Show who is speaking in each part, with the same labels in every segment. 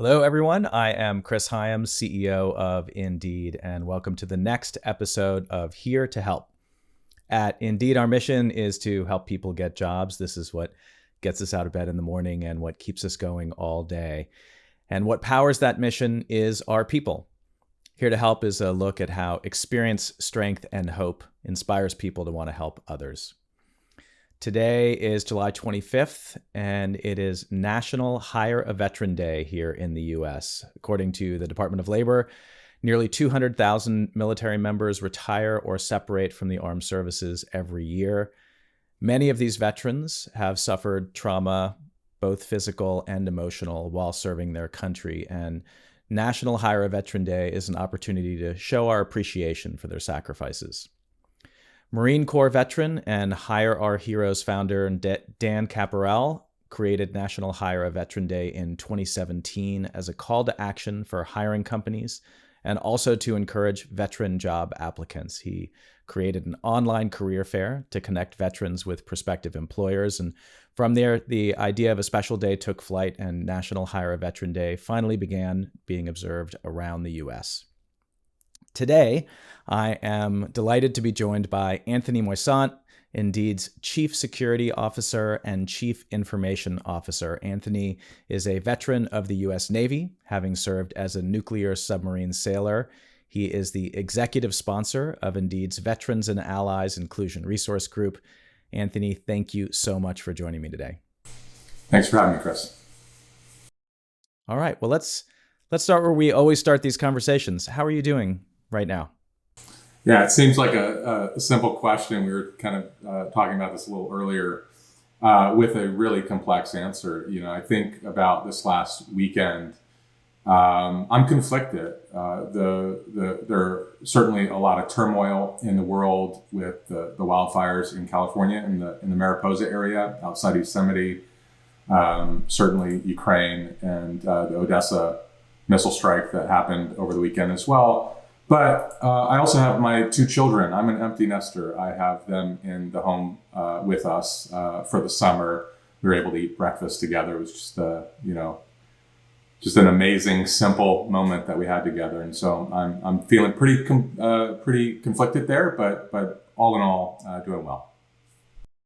Speaker 1: Hello, everyone. I am Chris Hyams, CEO of Indeed, and welcome to the next episode of Here to Help. At Indeed, our mission is to help people get jobs. This is what gets us out of bed in the morning and what keeps us going all day. And what powers that mission is our people. Here to Help is a look at how experience, strength, and hope inspires people to want to help others. Today is July 25th, and it is National Hire a Veteran Day here in the U.S. According to the Department of Labor, nearly 200,000 military members retire or separate from the armed services every year. Many of these veterans have suffered trauma, both physical and emotional, while serving their country, and National Hire a Veteran Day is an opportunity to show our appreciation for their sacrifices. Marine Corps veteran and Hire Our Heroes founder Dan Caparel created National Hire a Veteran Day in 2017 as a call to action for hiring companies and also to encourage veteran job applicants. He created an online career fair to connect veterans with prospective employers. And from there, the idea of a special day took flight, and National Hire a Veteran Day finally began being observed around the U.S. Today, I am delighted to be joined by Anthony Moisant, Indeed's Chief Security Officer and Chief Information Officer. Anthony is a veteran of the U.S. Navy, having served as a nuclear submarine sailor. He is the executive sponsor of Indeed's Veterans and Allies Inclusion Resource Group. Anthony, thank you so much for joining me today.
Speaker 2: Thanks for having me, Chris.
Speaker 1: All right, well, let's start where we always start these conversations. How are you doing right now?
Speaker 2: Yeah, it seems like a simple question. We were kind of talking about this a little earlier with a really complex answer. You know, I think about this last weekend. I'm conflicted. There are certainly a lot of turmoil in the world with the wildfires in California, in the Mariposa area outside Yosemite. Certainly Ukraine and the Odessa missile strike that happened over the weekend as well. But I also have my two children. I'm an empty nester. I have them in the home with us for the summer. We were able to eat breakfast together. It was just just an amazing, simple moment that we had together. And so I'm feeling pretty conflicted there, but all in all, doing well.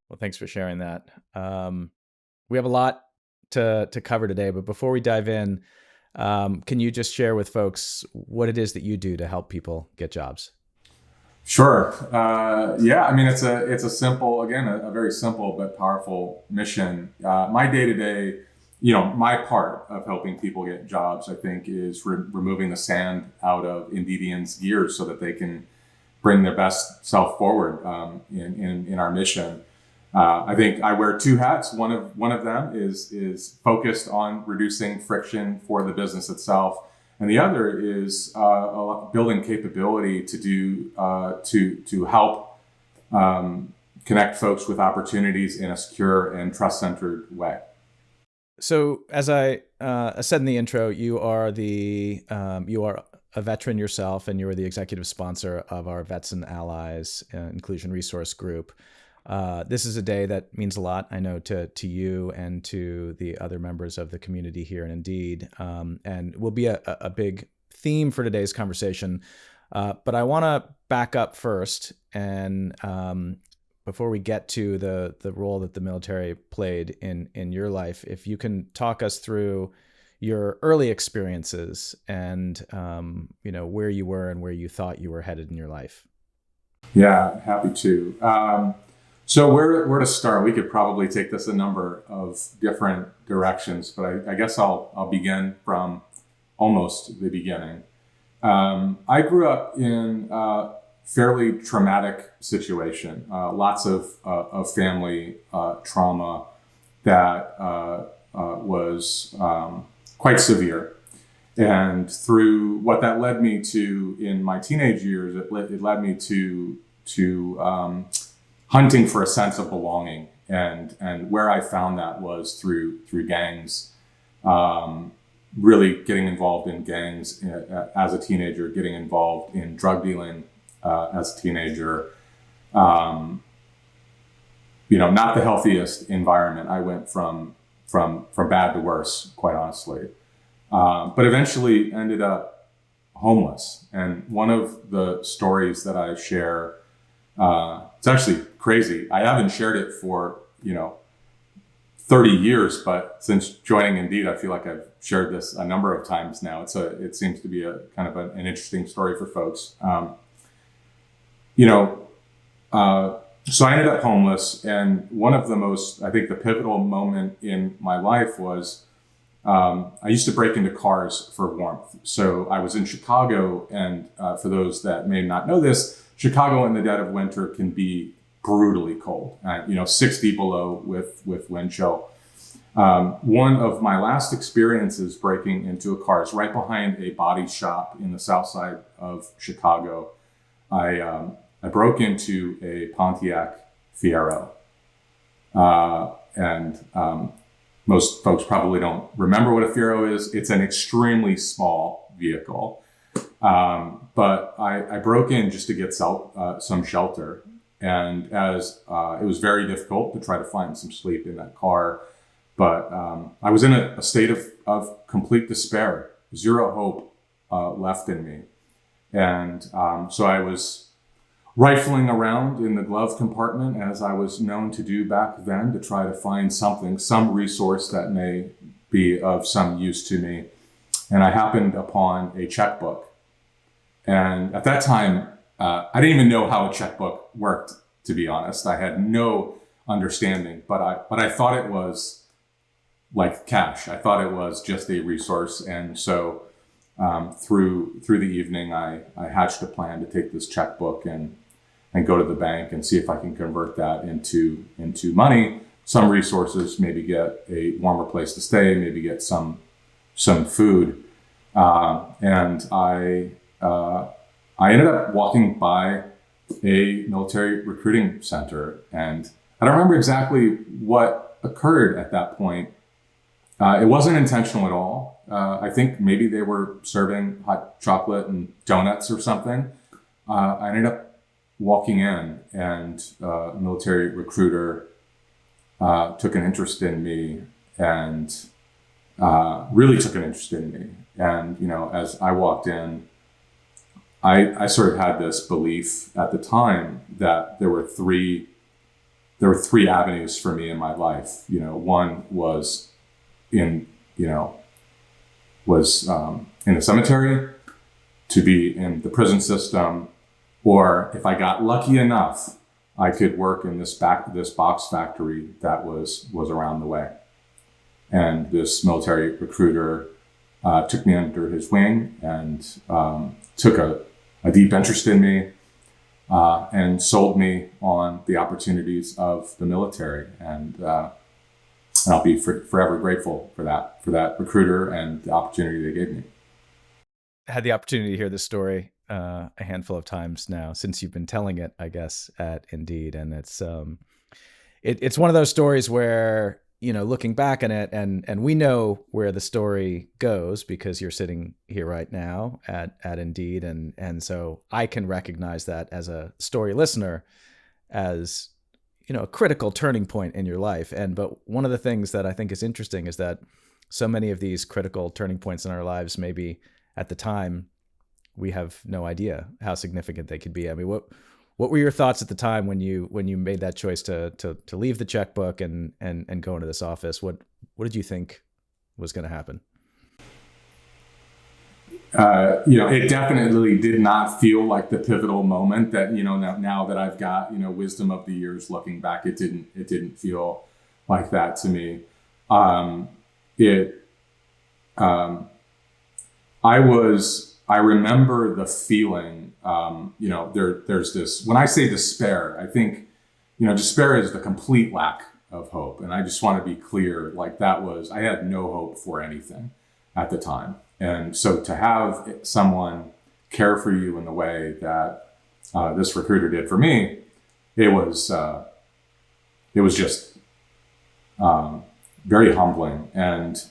Speaker 1: Well, thanks for sharing that. We have a lot to cover today, but before we dive in, can you just share with folks what it is that you do to help people get jobs?
Speaker 2: Sure. Yeah, I mean, it's a simple, again, a very simple but powerful mission. My day-to-day, my part of helping people get jobs, I think, is removing the sand out of Indeedians' gears so that they can bring their best self forward in our mission. I think I wear two hats. One of them is focused on reducing friction for the business itself, and the other is building capability to help connect folks with opportunities in a secure and trust-centered way.
Speaker 1: So, as I said in the intro, you are a veteran yourself, and you are the executive sponsor of our Vets and Allies Inclusion Resource Group. This is a day that means a lot, I know, to you and to the other members of the community here in Indeed, and will be a big theme for today's conversation. But I want to back up first, and before we get to the role that the military played in your life, if you can talk us through your early experiences and where you were and where you thought you were headed in your life.
Speaker 2: Yeah, happy to. So where to start? We could probably take this a number of different directions, but I guess I'll begin from almost the beginning. I grew up in a fairly traumatic situation, lots of family trauma that was quite severe. And through what that led me to in my teenage years, it led me to hunting for a sense of belonging, and where I found that was through gangs, really getting involved in gangs as a teenager, getting involved in drug dealing as a teenager. Not the healthiest environment. I went from bad to worse, quite honestly. but eventually ended up homeless. And one of the stories that I share, it's actually crazy. I haven't shared it for 30 years, but since joining Indeed, I feel like I've shared this a number of times now. It seems to be a kind of an interesting story for folks. So I ended up homeless, and one of the most, I think, the pivotal moment in my life was I used to break into cars for warmth. So I was in Chicago, and for those that may not know this, Chicago in the dead of winter can be brutally cold, 60 below with wind chill. One of my last experiences breaking into a car is right behind a body shop in the south side of Chicago. I broke into a Pontiac Fiero. And most folks probably don't remember what a Fiero is. It's an extremely small vehicle. But I broke in just to get some shelter. And as it was very difficult to try to find some sleep in that car, but I was in a state of complete despair, zero hope left in me. And so I was rifling around in the glove compartment, as I was known to do back then, to try to find some resource that may be of some use to me. And I happened upon a checkbook. And at that time, I didn't even know how a checkbook worked, to be honest. I had no understanding, but I thought it was like cash. I thought it was just a resource. And so through the evening, I hatched a plan to take this checkbook and go to the bank and see if I can convert that into money, some resources, maybe get a warmer place to stay, maybe get some food. And I ended up walking by a military recruiting center, and I don't remember exactly what occurred at that point. It wasn't intentional at all. I think maybe they were serving hot chocolate and donuts or something. I ended up walking in, and a military recruiter took an interest in me, and really took an interest in me. And as I walked in, I sort of had this belief at the time that there were three avenues for me in my life. One was in a cemetery, to be in the prison system, or if I got lucky enough, I could work in this box factory that was around the way. And this military recruiter took me under his wing and took a deep interest in me, and sold me on the opportunities of the military. And I'll be forever grateful for that recruiter and the opportunity they gave me.
Speaker 1: I had the opportunity to hear this story a handful of times now since you've been telling it, I guess, at Indeed. And it's one of those stories where, looking back on it, and we know where the story goes because you're sitting here right now at Indeed. And so I can recognize that as a story listener as, a critical turning point in your life. But one of the things that I think is interesting is that so many of these critical turning points in our lives, maybe at the time, we have no idea how significant they could be. I mean, what were your thoughts at the time when you made that choice to leave the checkbook and go into this office? What did you think was going to happen?
Speaker 2: It definitely did not feel like the pivotal moment that, now that I've got, wisdom of the years looking back, it didn't feel like that to me. I remember the feeling, there's this, when I say despair, I think, despair is the complete lack of hope. And I just want to be clear, I had no hope for anything at the time. And so to have someone care for you in the way that this recruiter did for me, it was just very humbling. And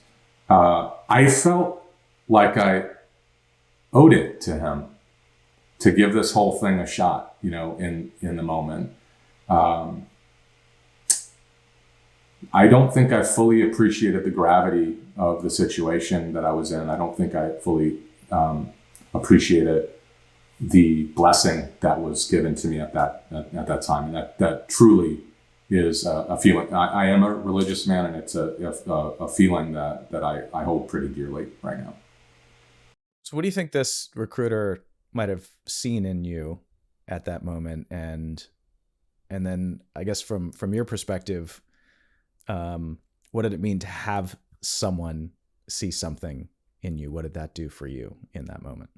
Speaker 2: I felt like I owed it to him to give this whole thing a shot, in the moment. I don't think I fully appreciated the gravity of the situation that I was in. I don't think I fully appreciated the blessing that was given to me at that time, and that truly is a feeling. I am a religious man, and it's a feeling that I hold pretty dearly right now.
Speaker 1: So what do you think this recruiter might have seen in you at that moment? And then I guess from your perspective, what did it mean to have someone see something in you? What did that do for you in that moment?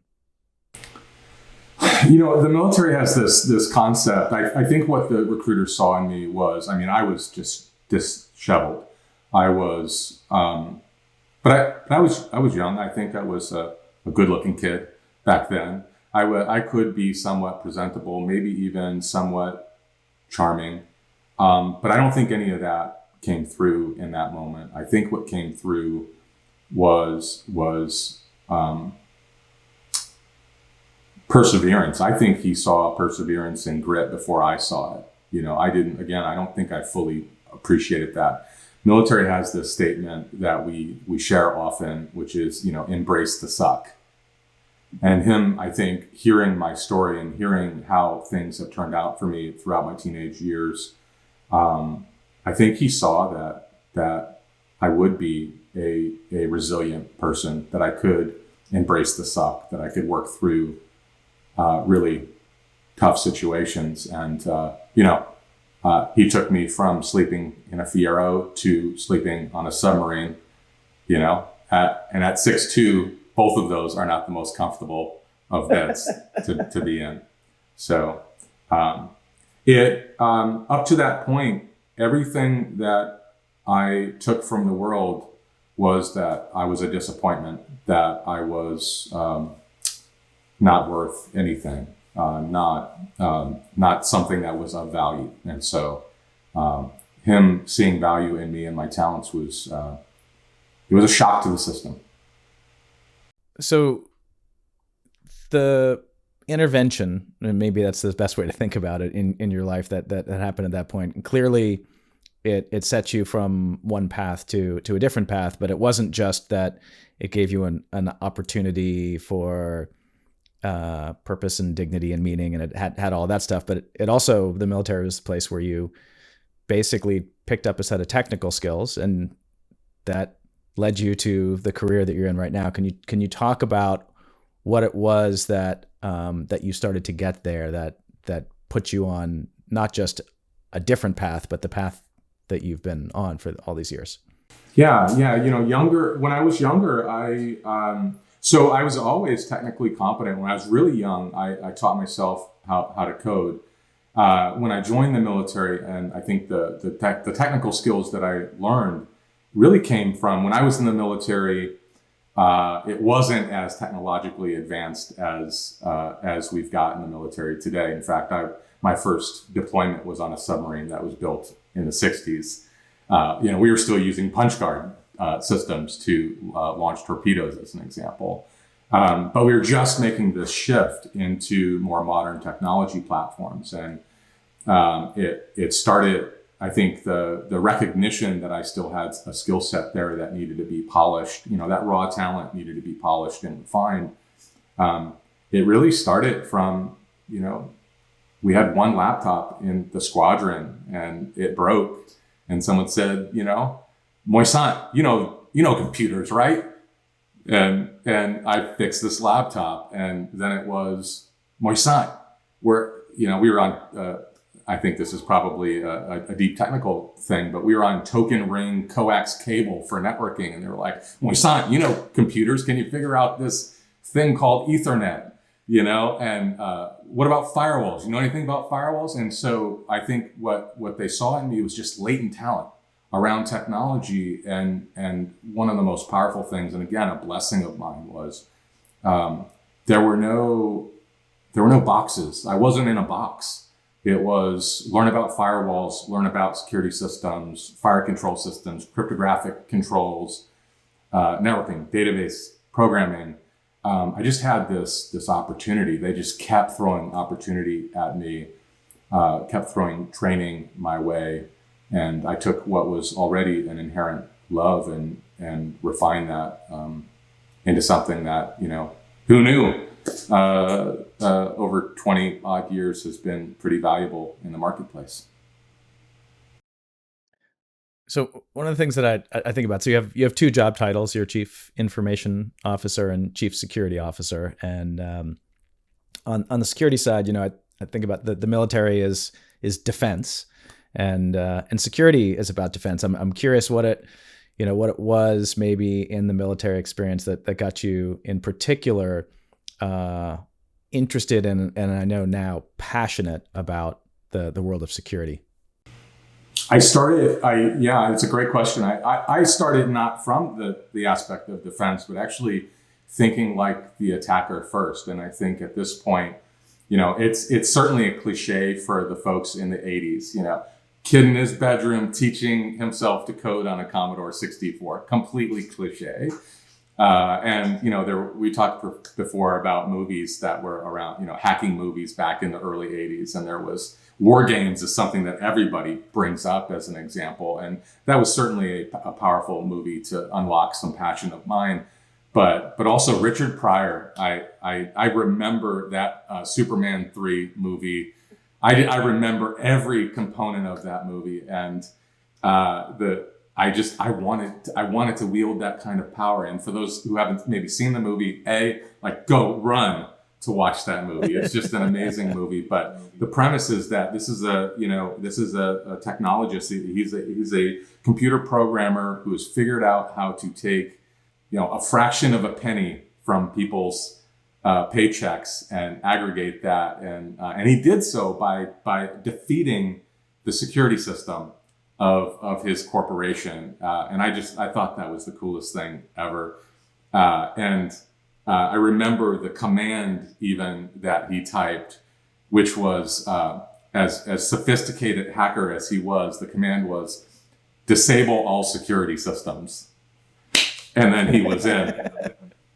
Speaker 2: The military has this concept. I think what the recruiter saw in me was, I was just disheveled. I was, but I was young. I think I was a good-looking kid back then. I could be somewhat presentable, maybe even somewhat charming, but I don't think any of that came through in that moment. I think what came through was perseverance. I think he saw perseverance and grit before I saw it. I don't think I fully appreciated that. Military has this statement that we share often, which is, embrace the suck. And him, I think, hearing my story and hearing how things have turned out for me throughout my teenage years, I think he saw that I would be a resilient person, that I could embrace the suck, that I could work through really tough situations. And, he took me from sleeping in a Fiero to sleeping on a submarine, and at 6'2", both of those are not the most comfortable of beds to be in. So up to that point, everything that I took from the world was that I was a disappointment, that I was not worth anything, not something that was of value. And so him seeing value in me and my talents was a shock to the system.
Speaker 1: So the intervention, and maybe that's the best way to think about it in your life that happened at that point. And clearly it set you from one path to a different path, but it wasn't just that it gave you an opportunity for purpose and dignity and meaning, and it had all that stuff, but it also, the military was a place where you basically picked up a set of technical skills, and that led you to the career that you're in right now. Can you talk about what it was that you started to get there that put you on not just a different path, but the path that you've been on for all these years?
Speaker 2: Yeah. When I was younger, so I was always technically competent. When I was really young, I taught myself how to code. When I joined the military, and I think the technical skills that I learned really came from when I was in the military. It wasn't as technologically advanced as we've got in the military today. In fact, my first deployment was on a submarine that was built in the 60s. We were still using punch card systems to launch torpedoes, as an example. But we were just making this shift into more modern technology platforms. And it started, I think, the recognition that I still had a skill set there that needed to be polished, that raw talent needed to be polished and refined. It really started from, we had one laptop in the squadron and it broke. And someone said, Moisant, you know computers, right? And I fixed this laptop, and then it was Moisant, where we were on. I think this is probably a deep technical thing, but we were on token ring coax cable for networking, and they were like, Moisant, computers, can you figure out this thing called Ethernet? And what about firewalls? You know anything about firewalls? And so I think what they saw in me was just latent talent around technology. And one of the most powerful things, and again, a blessing of mine, was there were no boxes. I wasn't in a box. It was learn about firewalls, learn about security systems, fire control systems, cryptographic controls, networking, database programming. I just had this opportunity. They just kept throwing opportunity at me, kept throwing training my way. And I took what was already an inherent love refine that into something that, who knew, over 20 odd years has been pretty valuable in the marketplace.
Speaker 1: So one of the things that I think about, so you have two job titles, you're Chief Information Officer and Chief Security Officer. And on the security side, I think about the military is defense, and security is about defense. I'm curious what it was maybe in the military experience that got you in particular interested in, and I know now passionate about the world of security.
Speaker 2: It's a great question. I started not from the aspect of defense, but actually thinking like the attacker first. And I think at this point, it's certainly a cliche for the folks in the 80s, kid in his bedroom teaching himself to code on a Commodore 64, completely cliche. We talked before about movies that were around, hacking movies back in the early 80s. And there was War Games is something that everybody brings up as an example. And that was certainly a powerful movie to unlock some passion of mine. But also Richard Pryor. I remember that Superman 3 movie. I remember every component of that movie. And I wanted to wield that kind of power. And for those who haven't maybe seen the movie, go run to watch that movie. It's just an amazing movie. But the premise is that this is a technologist. He's a computer programmer who has figured out how to take, a fraction of a penny from people's paychecks and aggregate that. And he did so by defeating the security system of his corporation. And I thought that was the coolest thing ever. I remember the command even that he typed, which was, as sophisticated hacker as he was, the command was disable all security systems. And then he was in.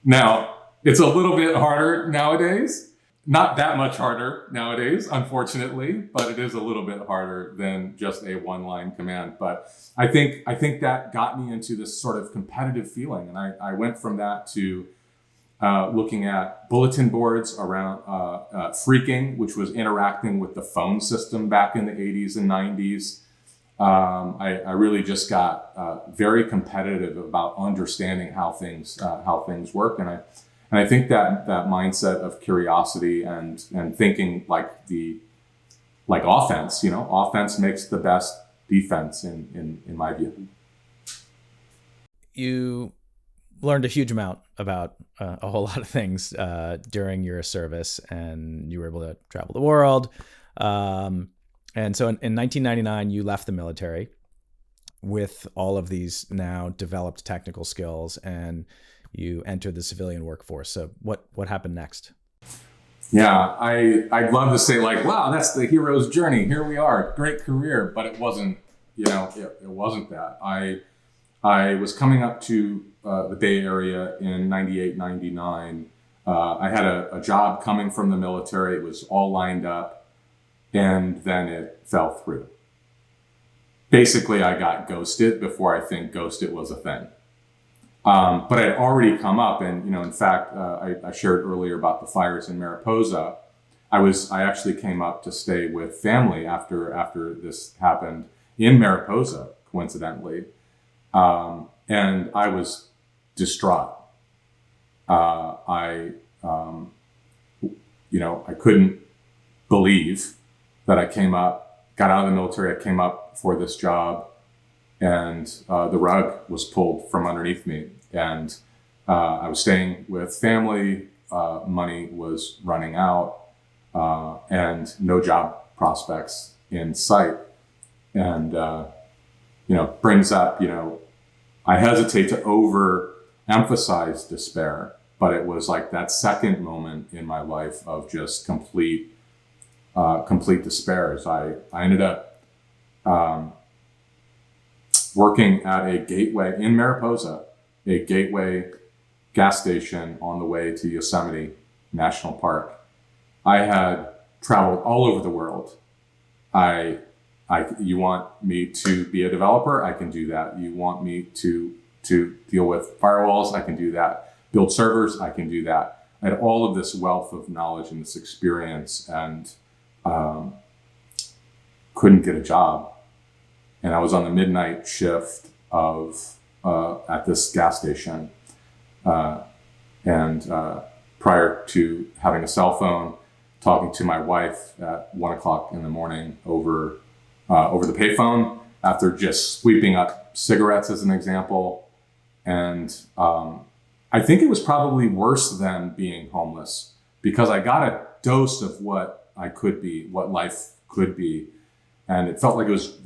Speaker 2: Now, it's a little bit harder nowadays. Not that much harder nowadays, unfortunately, but it is a little bit harder than just a one-line command. But I think that got me into this sort of competitive feeling. And I went from that to looking at bulletin boards around Phreaking, which was interacting with the phone system back in the 80s and 90s. I really just got very competitive about understanding how things work, and I think that mindset of curiosity and thinking like offense, offense makes the best defense in my view.
Speaker 1: You learned a huge amount about a whole lot of things during your service, and you were able to travel the world. And so in 1999, you left the military with all of these now developed technical skills, and you entered the civilian workforce. So what happened next?
Speaker 2: Yeah, I'd love to say wow, that's the hero's journey. Here we are, great career, but it wasn't. It wasn't that. I was coming up to the Bay Area in 98, 99. I had a job coming from the military. It was all lined up. And then it fell through. Basically, I got ghosted before I think ghosted was a thing. But I had already come up, and in fact, I shared earlier about the fires in Mariposa. I actually came up to stay with family after this happened in Mariposa, coincidentally, and I was distraught. I couldn't believe that I got out of the military, I came up for this job, and the rug was pulled from underneath me. And I was staying with family, money was running out, and no job prospects in sight. And, brings up, I hesitate to overemphasize despair, but it was like that second moment in my life of just complete despair. As I ended up working at a gateway in Mariposa, a gateway gas station on the way to Yosemite National Park. I had traveled all over the world. You want me to be a developer? I can do that. You want me to to deal with firewalls, I can do that. Build servers, I can do that. I had all of this wealth of knowledge and this experience, and couldn't get a job. And I was on the midnight shift of at this gas station, and prior to having a cell phone, talking to my wife at 1 o'clock in the morning over the payphone after just sweeping up cigarettes, as an example. And I think it was probably worse than being homeless, because I got a dose of what I could be, what life could be, and it felt like it was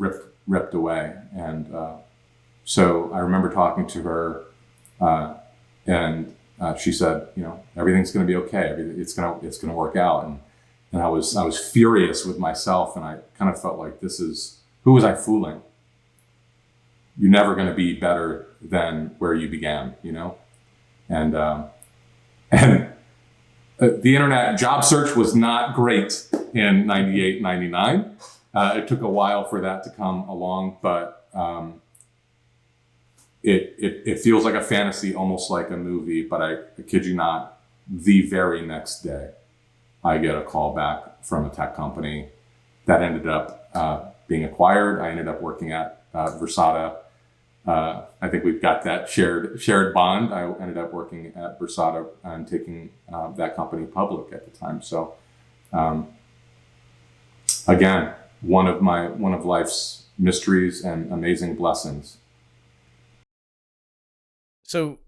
Speaker 2: ripped away. And so I remember talking to her, and she said, everything's going to be okay. It's going to work out. And I was furious with myself, and I kind of felt like, who was I fooling? You're never going to be better than where you began, And the internet job search was not great in 98, 99. It took a while for that to come along, but it feels like a fantasy, almost like a movie. But I kid you not, the very next day, I get a call back from a tech company that ended up being acquired. I ended up working at Versata. I think we've got that shared bond. I ended up working at Versata and taking that company public at the time. So again, one of life's mysteries and amazing blessings.
Speaker 1: So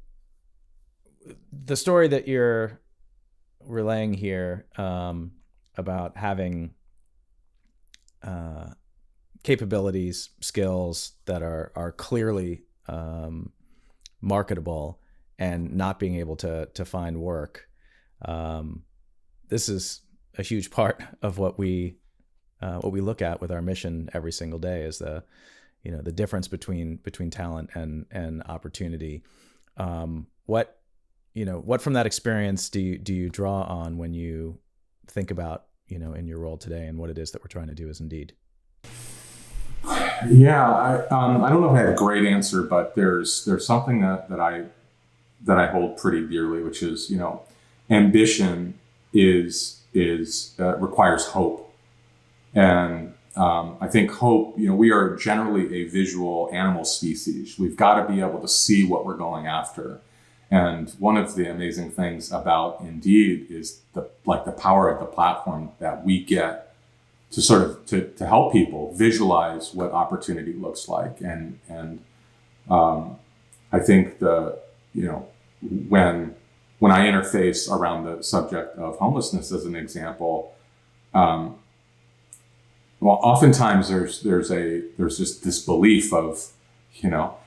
Speaker 1: the story that you're relaying here about having capabilities, skills that are clearly marketable, and not being able to find work, this is a huge part of what we look at with our mission every single day, is the difference between talent and opportunity. What from that experience do you draw on when you think about in your role today and what it is that we're trying to do as Indeed?
Speaker 2: Yeah, I don't know if I have a great answer, but there's something that I hold pretty dearly, which is ambition is requires hope, and I think hope. We are generally a visual animal species. We've got to be able to see what we're going after. And one of the amazing things about Indeed is the power of the platform that we get to sort of to help people visualize what opportunity looks like. And I think when I interface around the subject of homelessness as an example, well, oftentimes there's just this belief of,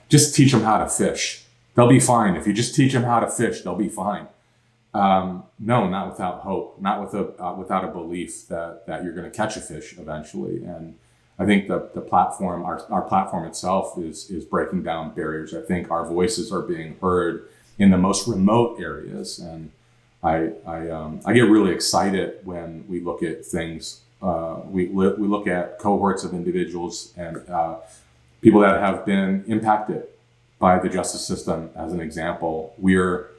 Speaker 2: just teach them how to fish. They'll be fine. If you just teach them how to fish, they'll be fine. No, not without hope, not without a belief that you're going to catch a fish eventually. And I think the platform, our platform itself is breaking down barriers. I think our voices are being heard in the most remote areas. And I get really excited when we look at things. We look at cohorts of individuals and people that have been impacted by the justice system. As an example, we're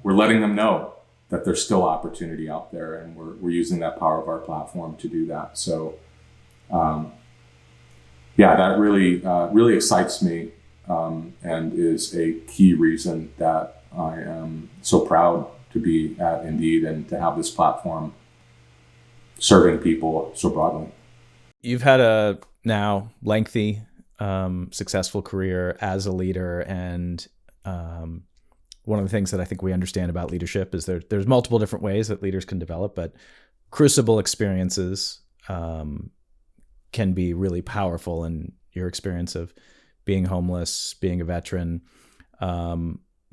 Speaker 2: letting them know that there's still opportunity out there, and we're using that power of our platform to do that. So, that really excites me, and is a key reason that I am so proud to be at Indeed and to have this platform serving people so broadly.
Speaker 1: You've had a now lengthy, successful career as a leader, and one of the things that I think we understand about leadership is there's multiple different ways that leaders can develop, but crucible experiences can be really powerful. In your experience of being homeless, being a veteran,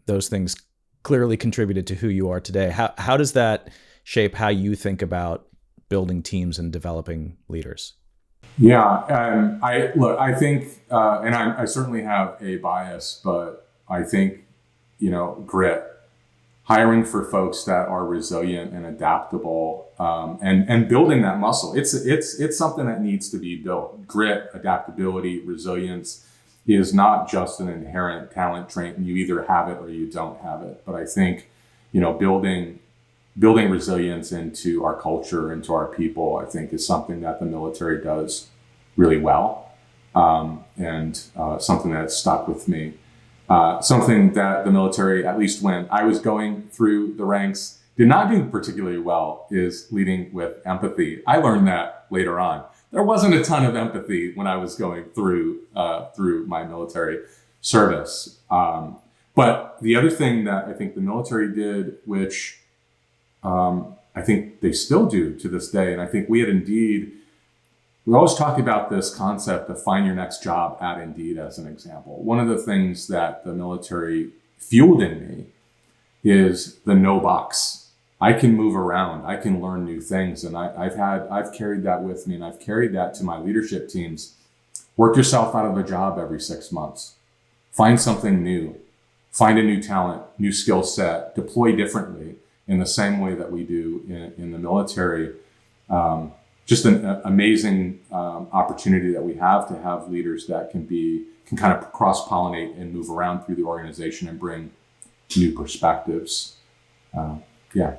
Speaker 1: those things clearly contributed to who you are today. How does that shape how you think about building teams and developing leaders?
Speaker 2: Yeah, I think, and I certainly have a bias, but I think, grit, hiring for folks that are resilient and adaptable, and building that muscle. It's something that needs to be built. Grit, adaptability, resilience. is not just an inherent talent trait and you either have it or you don't have it. But I think, building resilience into our culture, into our people, I think is something that the military does really well, and something that's stuck with me. Something that the military, at least when I was going through the ranks, did not do particularly well is leading with empathy. I learned that later on. There wasn't a ton of empathy when I was going through my military service. But the other thing that I think the military did, which I think they still do to this day, and I think we at Indeed, we always talk about this concept of find your next job at Indeed as an example. One of the things that the military fueled in me is the no box. I can move around. I can learn new things. And I've carried that with me, and I've carried that to my leadership teams. Work yourself out of a job every 6 months. Find something new. Find a new talent, new skill set, deploy differently in the same way that we do in the military. Just an amazing opportunity that we have to have leaders that can kind of cross-pollinate and move around through the organization and bring new perspectives. Yeah.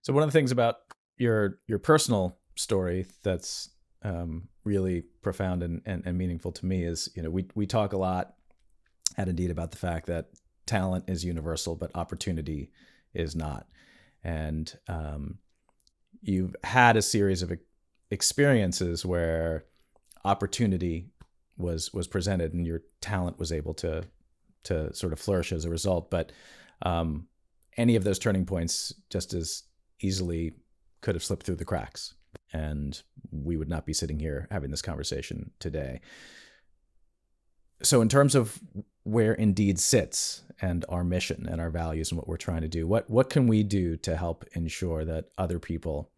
Speaker 1: So one of the things about your personal story that's really profound and meaningful to me is, we talk a lot at Indeed about the fact that talent is universal, but opportunity is not. And you've had a series of experiences where opportunity was presented and your talent was able to sort of flourish as a result. But any of those turning points just as easily could have slipped through the cracks, and we would not be sitting here having this conversation today. So in terms of where Indeed sits and our mission and our values and what we're trying to do, what can we do to help ensure that other people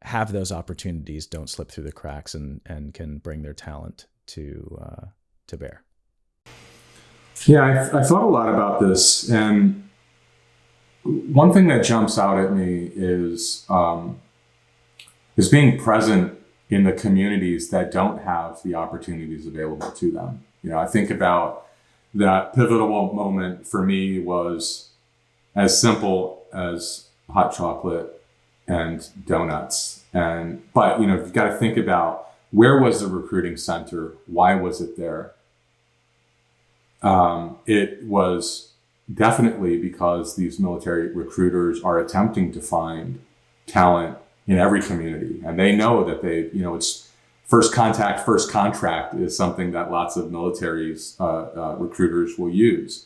Speaker 1: have those opportunities, don't slip through the cracks, and can bring their talent to bear?
Speaker 2: Yeah, I thought a lot about this, and one thing that jumps out at me is being present in the communities that don't have the opportunities available to them. I think about that pivotal moment for me was as simple as hot chocolate and donuts. But you've got to think about, where was the recruiting center? Why was it there? It was definitely because these military recruiters are attempting to find talent in every community, and they know that it's first contact, first contract is something that lots of militaries recruiters will use.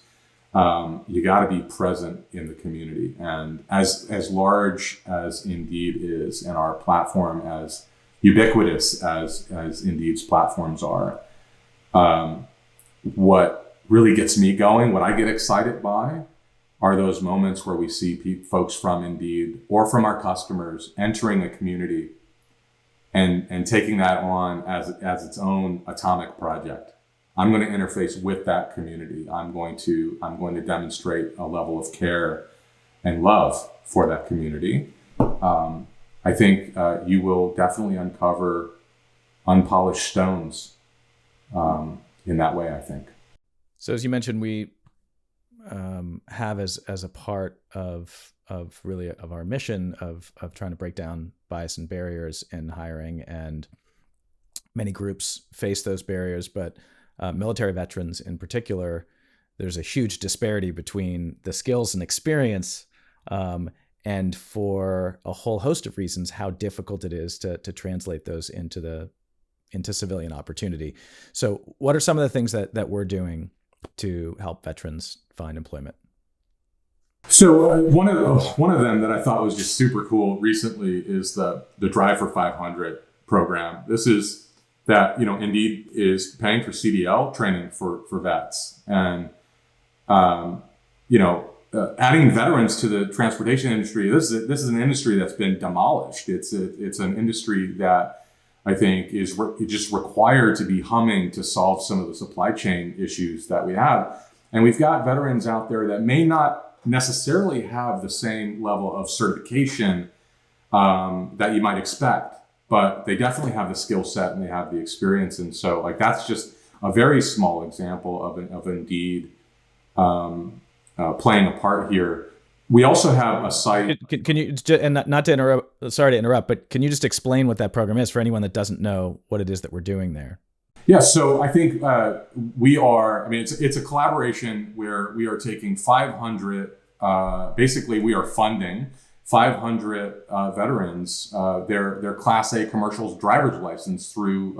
Speaker 2: You got to be present in the community, and as large as Indeed is, and our platform as ubiquitous as Indeed's platforms are, what really gets me going, what I get excited by, are those moments where we see folks from Indeed or from our customers entering a community and taking that on as its own atomic project. I'm going to interface with that community. I'm going to demonstrate a level of care and love for that community. I think you will definitely uncover unpolished stones in that way, I think.
Speaker 1: So as you mentioned, we have as a part of our mission of trying to break down bias and barriers in hiring, and many groups face those barriers, but military veterans in particular, there's a huge disparity between the skills and experience, and for a whole host of reasons, how difficult it is to translate those into civilian opportunity. So what are some of the things that we're doing to help veterans find employment?
Speaker 2: So one of them that I thought was just super cool recently is the Drive for 500 program. This is that, Indeed is paying for CDL training for vets, and adding veterans to the transportation industry. This is an industry that's been demolished. It's an industry that I think is just required to be humming to solve some of the supply chain issues that we have. And we've got veterans out there that may not necessarily have the same level of certification that you might expect, but they definitely have the skill set and they have the experience. And so like, that's just a very small example of Indeed playing a part here. We also have a site.
Speaker 1: Can you, and not to interrupt, sorry to interrupt, but can you just explain what that program is for anyone that doesn't know what it is that we're doing there?
Speaker 2: Yeah, so I think we are, I mean, it's a collaboration where we are taking 500, basically we are funding 500 veterans, their Class A commercial driver's license through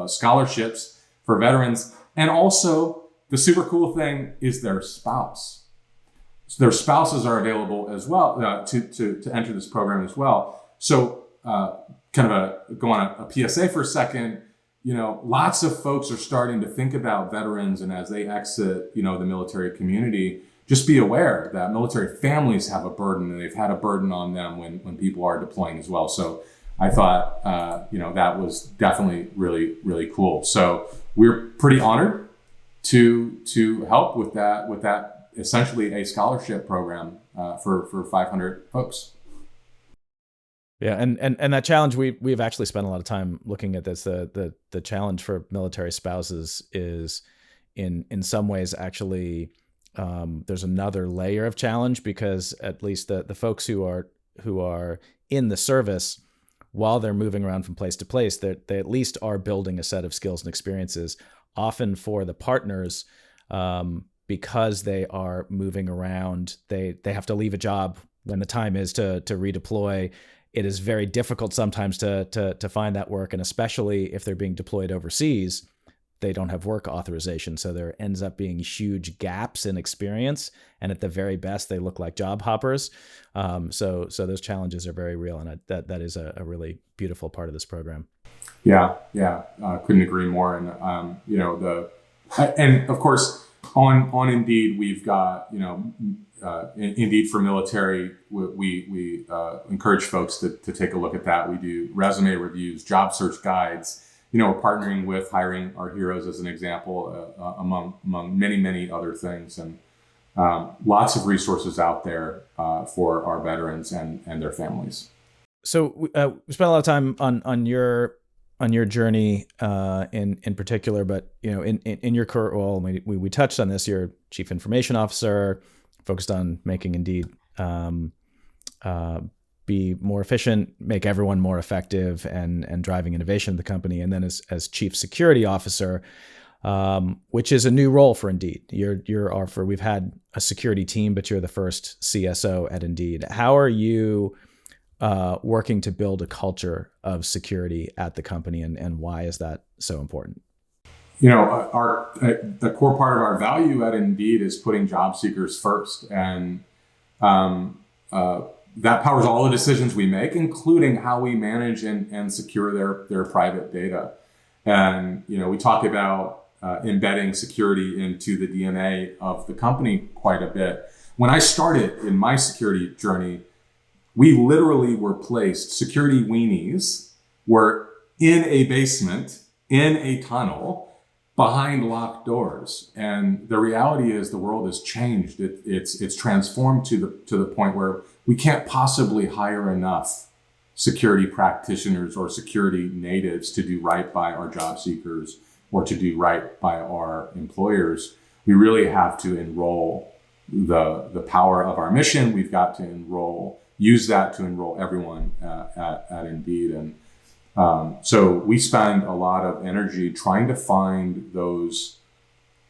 Speaker 2: scholarships for veterans. And also the super cool thing is their spouse. So their spouses are available as well to enter this program as well. So kind of go on a PSA for a second. You know, lots of folks are starting to think about veterans, and as they exit, you know, the military community, just be aware that military families have a burden, and they've had a burden on them when people are deploying as well. So I thought, you know, that was definitely really, really cool. So we're pretty honored to help with that essentially a scholarship program for 500 folks.
Speaker 1: Yeah, and that challenge, we've actually spent a lot of time looking at this. The challenge for military spouses is in some ways actually there's another layer of challenge, because at least the folks who are in the service, while they're moving around from place to place, they at least are building a set of skills and experiences. Often for the partners, because they are moving around, they have to leave a job when the time is to redeploy. It is very difficult sometimes to find that work, and especially if they're being deployed overseas, they don't have work authorization. So there ends up being huge gaps in experience, and at the very best, they look like job hoppers. So those challenges are very real, and that is a really beautiful part of this program.
Speaker 2: Yeah, couldn't agree more. And you know, and of course on Indeed, we've got, you know, Indeed for Military. We encourage folks to take a look at that. We do resume reviews, job search guides. You know, we're partnering with Hiring Our Heroes as an example, among many other things, and lots of resources out there for our veterans and their families.
Speaker 1: So we spent a lot of time on your journey in particular, but you know, in your current role, we touched on this. You're Chief Information Officer, focused on making Indeed be more efficient, make everyone more effective, and driving innovation of the company. And then as Chief Security Officer, which is a new role for Indeed. We've had a security team, but you're the first CSO at Indeed. How are you working to build a culture of security at the company, and why is that so important?
Speaker 2: You know, the core part of our value at Indeed is putting job seekers first, and that powers all the decisions we make, including how we manage and secure their private data. And you know, we talk about embedding security into the DNA of the company quite a bit. When I started in my security journey, we literally were placed, security weenies were in a basement, in a tunnel, behind locked doors. And the reality is the world has changed. It's transformed to the point where we can't possibly hire enough security practitioners or security natives to do right by our job seekers or to do right by our employers. We really have to enroll the power of our mission. We've got to use that to enroll everyone at Indeed. And so we spend a lot of energy trying to find those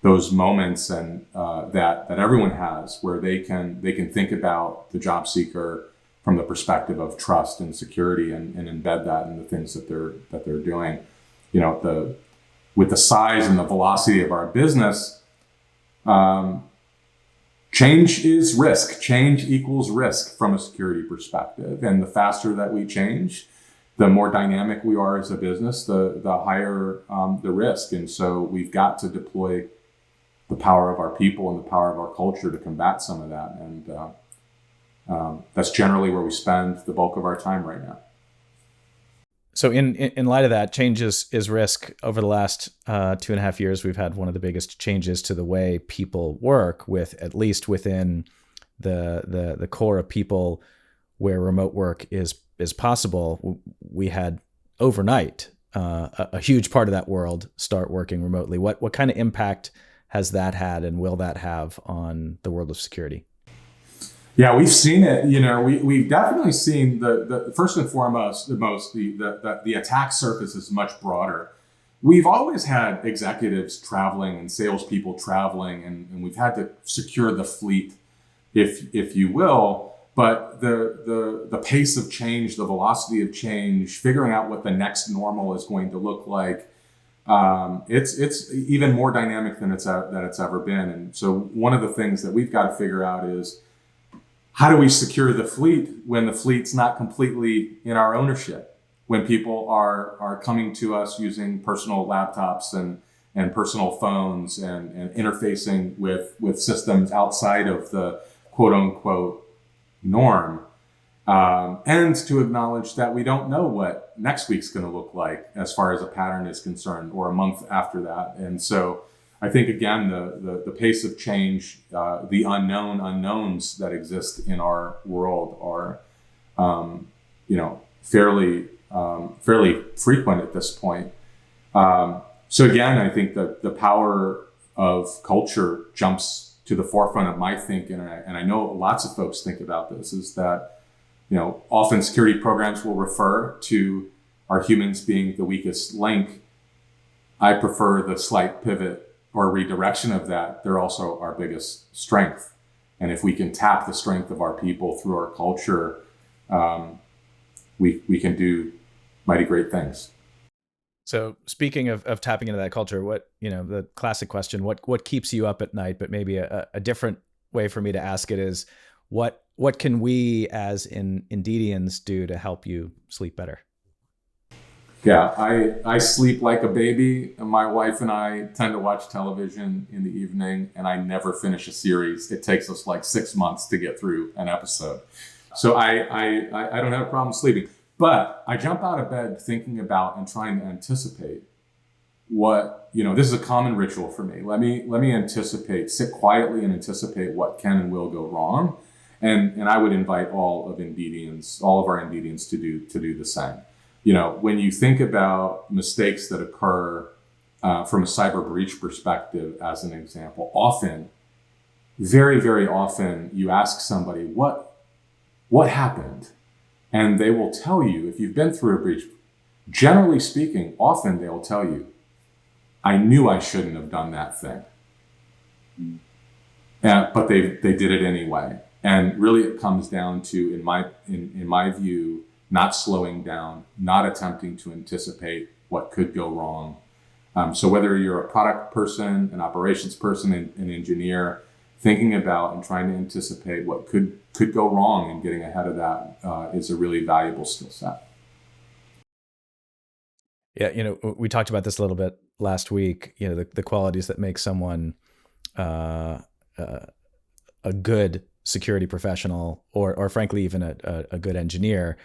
Speaker 2: moments and that everyone has, where they can think about the job seeker from the perspective of trust and security, and embed that in the things that they're doing. You know, with the size and the velocity of our business, change is risk. Change equals risk from a security perspective, and the faster that we change, the more dynamic we are as a business, the higher the risk. And so we've got to deploy the power of our people and the power of our culture to combat some of that. And that's generally where we spend the bulk of our time right now.
Speaker 1: So in light of that, change is risk. Over the last 2.5 years, we've had one of the biggest changes to the way people work, with at least within the core of people where remote work is possible. We had overnight, a huge part of that world start working remotely. What kind of impact has that had, and will that have on the world of security?
Speaker 2: Yeah, we've seen it. We've definitely seen the first and foremost, the attack surface is much broader. We've always had executives traveling and salespeople traveling, and we've had to secure the fleet, if you will. But the pace of change, the velocity of change, figuring out what the next normal is going to look like, it's even more dynamic than it's ever been. And so one of the things that we've got to figure out is, how do we secure the fleet when the fleet's not completely in our ownership? When people are coming to us using personal laptops and personal phones and interfacing with systems outside of the quote unquote norm, and to acknowledge that we don't know what next week's going to look like as far as a pattern is concerned, or a month after that. And so I think, again, the pace of change, the unknown unknowns that exist in our world are, fairly frequent at this point. So again, I think that the power of culture jumps to the forefront of my thinking, and I know lots of folks think about this, is that, often security programs will refer to our humans being the weakest link. I prefer the slight pivot or redirection of that. They're also our biggest strength. And if we can tap the strength of our people through our culture, we can do mighty great things.
Speaker 1: So speaking of tapping into that culture, the classic question, what keeps you up at night? But maybe a different way for me to ask it is, what can we as Indeedians do to help you sleep better?
Speaker 2: Yeah, I sleep like a baby. My wife and I tend to watch television in the evening, and I never finish a series. It takes us like 6 months to get through an episode. So I don't have a problem sleeping. But I jump out of bed thinking about and trying to anticipate what, this is a common ritual for me. Let me anticipate, sit quietly and anticipate what can and will go wrong. And I would invite all of our Indeedians to do the same. When you think about mistakes that occur from a cyber breach perspective, as an example, often, very, very often, you ask somebody, what happened? And they will tell you, if you've been through a breach, generally speaking, often they will tell you, I knew I shouldn't have done that thing. But they did it anyway. And really it comes down to, in my view, not slowing down, not attempting to anticipate what could go wrong. So whether you're a product person, an operations person, an engineer, thinking about and trying to anticipate what could go wrong and getting ahead of that is a really valuable skill set.
Speaker 1: Yeah, we talked about this a little bit last week, the qualities that make someone a good security professional, or frankly, even a good engineer,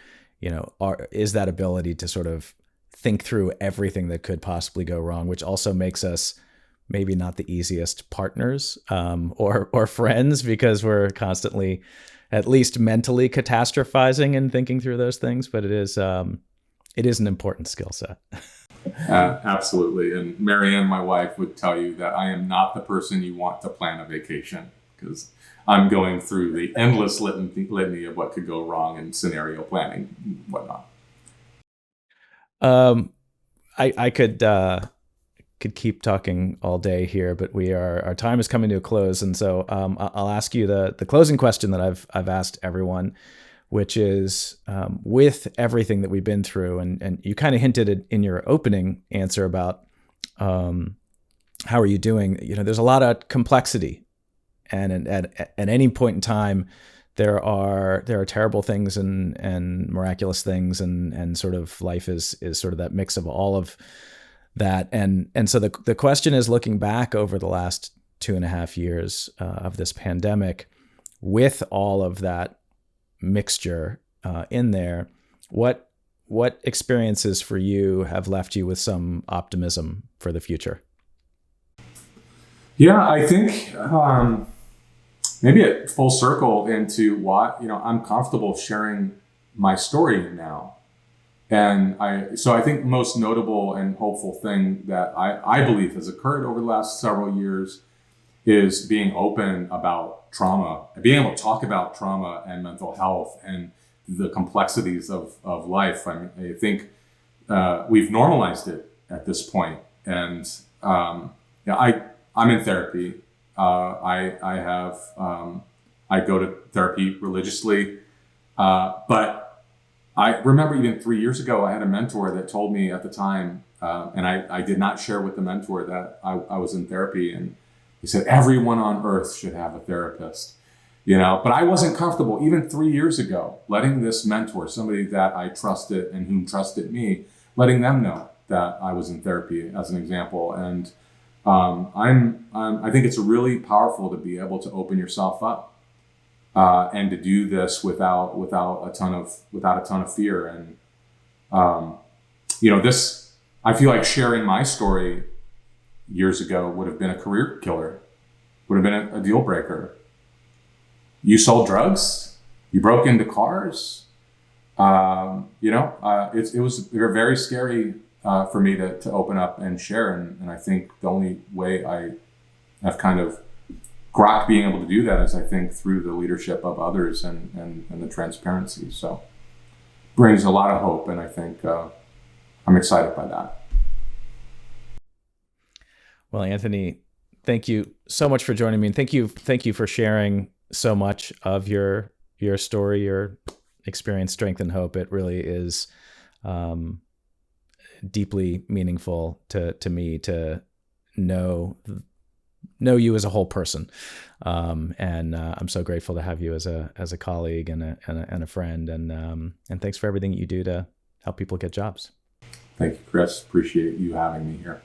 Speaker 1: is that ability to sort of think through everything that could possibly go wrong, which also makes us maybe not the easiest partners or friends, because we're constantly, at least mentally, catastrophizing and thinking through those things. But it is an important skill set.
Speaker 2: Absolutely. And Marianne, my wife, would tell you that I am not the person you want to plan a vacation, because I'm going through the endless litany of what could go wrong in scenario planning and whatnot.
Speaker 1: I could keep talking all day here, but our time is coming to a close. And so I'll ask you the closing question that I've asked everyone, which is, with everything that we've been through, and you kind of hinted it in your opening answer about how are you doing? There's a lot of complexity, and at any point in time, there are terrible things and miraculous things, and sort of life is sort of that mix of all of that. And so the question is, looking back over the last 2.5 years of this pandemic, with all of that mixture in there, what experiences for you have left you with some optimism for the future?
Speaker 2: Yeah, I think maybe at full circle into what, I'm comfortable sharing my story now. So I think the most notable and hopeful thing that I believe has occurred over the last several years is being open about trauma, being able to talk about trauma and mental health and the complexities of life. I think we've normalized it at this point. And I'm in therapy. I go to therapy religiously, but I remember even 3 years ago, I had a mentor that told me at the time, and I did not share with the mentor that I was in therapy, and he said, everyone on earth should have a therapist, but I wasn't comfortable even 3 years ago, letting this mentor, somebody that I trusted and whom trusted me, letting them know that I was in therapy as an example. And I think it's really powerful to be able to open yourself up, and to do this without a ton of fear. And this, I feel like sharing my story years ago would have been a career killer, would have been a deal breaker. You sold drugs, you broke into cars. It was very scary for me to open up and share. And I think the only way I have kind of grokked being able to do that is, I think, through the leadership of others and the transparency. So brings a lot of hope. And I think I'm excited by that.
Speaker 1: Well, Anthony, thank you so much for joining me. And thank you for sharing so much of your story, your experience, strength, and hope. It really is deeply meaningful to me to know you as a whole person. And I'm so grateful to have you as a colleague and a friend. And thanks for everything you do to help people get jobs.
Speaker 2: Thank you, Chris. Appreciate you having me here.